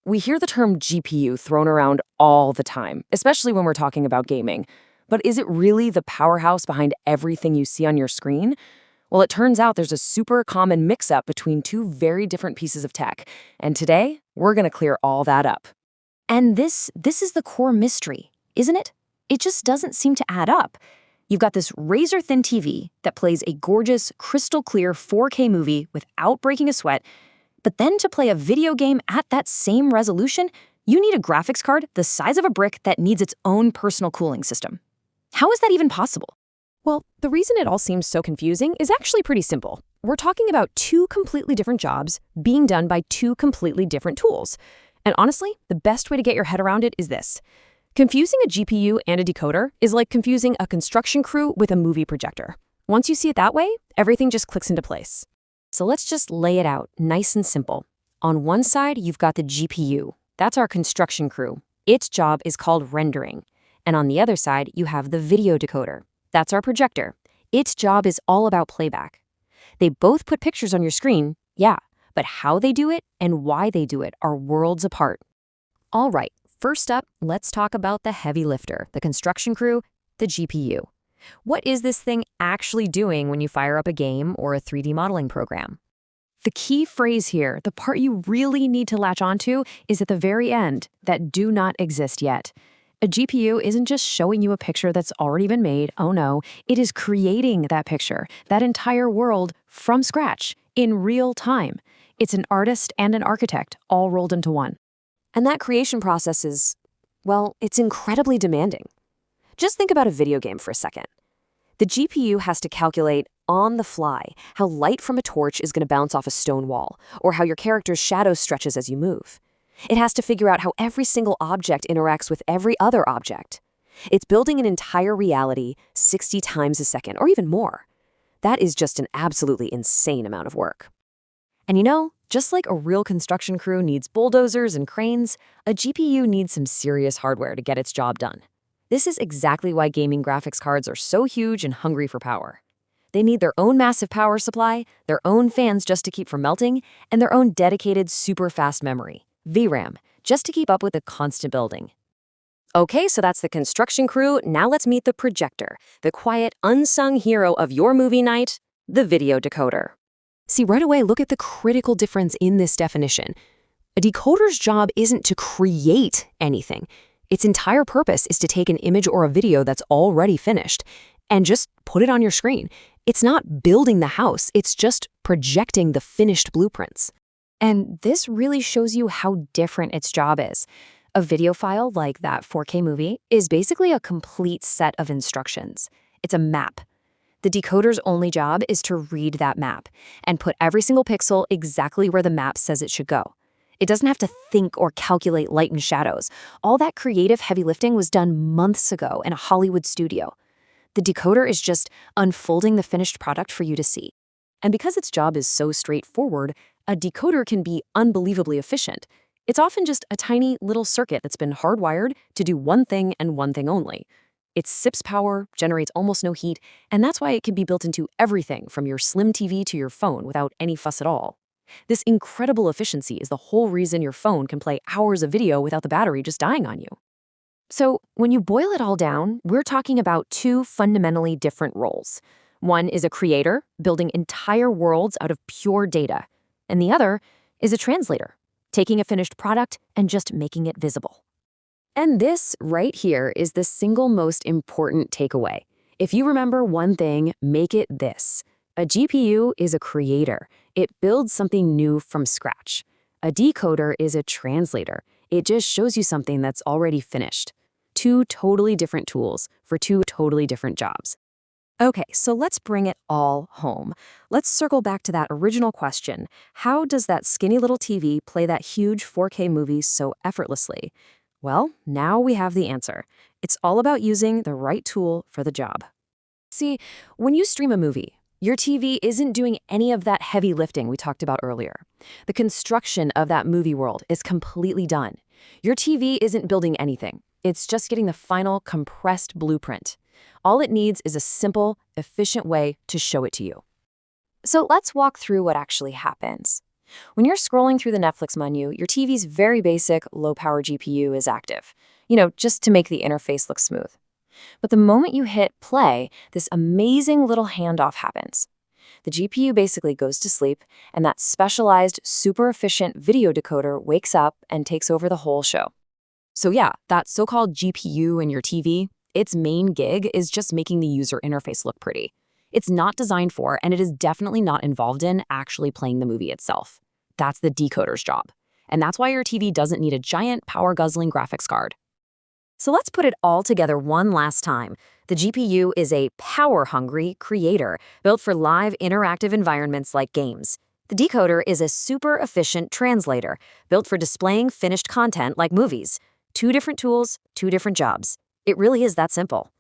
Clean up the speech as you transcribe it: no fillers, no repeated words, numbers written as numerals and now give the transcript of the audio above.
We hear the term GPU thrown around all the time, especially when we're talking about gaming. But is it really the powerhouse behind everything you see on your screen? Well, it turns out there's a super common mix-up between two very different pieces of tech. And today, we're going to clear all that up. And this is the core mystery, isn't it? It just doesn't seem to add up. You've got this razor-thin TV that plays a gorgeous, crystal-clear 4K movie without breaking a sweat, but then to play a video game at that same resolution, you need a graphics card the size of a brick that needs its own personal cooling system. How is that even possible? Well, the reason it all seems so confusing is actually pretty simple. We're talking about two completely different jobs being done by two completely different tools. And honestly, the best way to get your head around it is this. Confusing a GPU and a decoder is like confusing a construction crew with a movie projector. Once you see it that way, everything just clicks into place. So let's just lay it out, nice and simple. On one side, you've got the GPU. That's our construction crew. Its job is called rendering. And on the other side, you have the video decoder. That's our projector. Its job is all about playback. They both put pictures on your screen, yeah, but how they do it and why they do it are worlds apart. All right, first up, let's talk about the heavy lifter, the construction crew, the GPU. What is this thing actually doing when you fire up a game or a 3D modeling program? The key phrase here, the part you really need to latch onto, is at the very end, that do not exist yet. A GPU isn't just showing you a picture that's already been made, oh no, it is creating that picture, that entire world, from scratch, in real time. It's an artist and an architect, all rolled into one. And that creation process is, well, it's incredibly demanding. Just think about a video game for a second. The GPU has to calculate on the fly how light from a torch is going to bounce off a stone wall, or how your character's shadow stretches as you move. It has to figure out how every single object interacts with every other object. It's building an entire reality 60 times a second, or even more. That is just an absolutely insane amount of work. And you know, just like a real construction crew needs bulldozers and cranes, a GPU needs some serious hardware to get its job done. This is exactly why gaming graphics cards are so huge and hungry for power. They need their own massive power supply, their own fans just to keep from melting, and their own dedicated super fast memory, VRAM, just to keep up with the constant building. Okay, so that's the construction crew. Now let's meet the projector, the quiet, unsung hero of your movie night, the video decoder. See, right away, look at the critical difference in this definition. A decoder's job isn't to create anything. Its entire purpose is to take an image or a video that's already finished and just put it on your screen. It's not building the house, it's just projecting the finished blueprints. And this really shows you how different its job is. A video file like that 4K movie is basically a complete set of instructions. It's a map. The decoder's only job is to read that map and put every single pixel exactly where the map says it should go. It doesn't have to think or calculate light and shadows. All that creative heavy lifting was done months ago in a Hollywood studio. The decoder is just unfolding the finished product for you to see. And because its job is so straightforward, a decoder can be unbelievably efficient. It's often just a tiny little circuit that's been hardwired to do one thing and one thing only. It sips power, generates almost no heat, and that's why it can be built into everything from your slim TV to your phone without any fuss at all. This incredible efficiency is the whole reason your phone can play hours of video without the battery just dying on you. So when you boil it all down, we're talking about two fundamentally different roles. One is a creator, building entire worlds out of pure data. And the other is a translator, taking a finished product and just making it visible. And this right here is the single most important takeaway. If you remember one thing, make it this. A GPU is a creator. It builds something new from scratch. A decoder is a translator. It just shows you something that's already finished. Two totally different tools for two totally different jobs. Okay, so let's bring it all home. Let's circle back to that original question. How does that skinny little TV play that huge 4K movie so effortlessly? Well, now we have the answer. It's all about using the right tool for the job. See, when you stream a movie, your TV isn't doing any of that heavy lifting we talked about earlier. The construction of that movie world is completely done. Your TV isn't building anything. It's just getting the final compressed blueprint. All it needs is a simple, efficient way to show it to you. So let's walk through what actually happens. When you're scrolling through the Netflix menu, your TV's very basic, low-power GPU is active, just to make the interface look smooth. But the moment you hit play, this amazing little handoff happens. The GPU basically goes to sleep, and that specialized, super efficient video decoder wakes up and takes over the whole show. So yeah, that so-called GPU in your TV, its main gig is just making the user interface look pretty. It's not designed for, and it is definitely not involved in, actually playing the movie itself. That's the decoder's job. And that's why your TV doesn't need a giant, power-guzzling graphics card. So let's put it all together one last time. The GPU is a power-hungry creator built for live interactive environments like games. The decoder is a super efficient translator built for displaying finished content like movies. Two different tools, two different jobs. It really is that simple.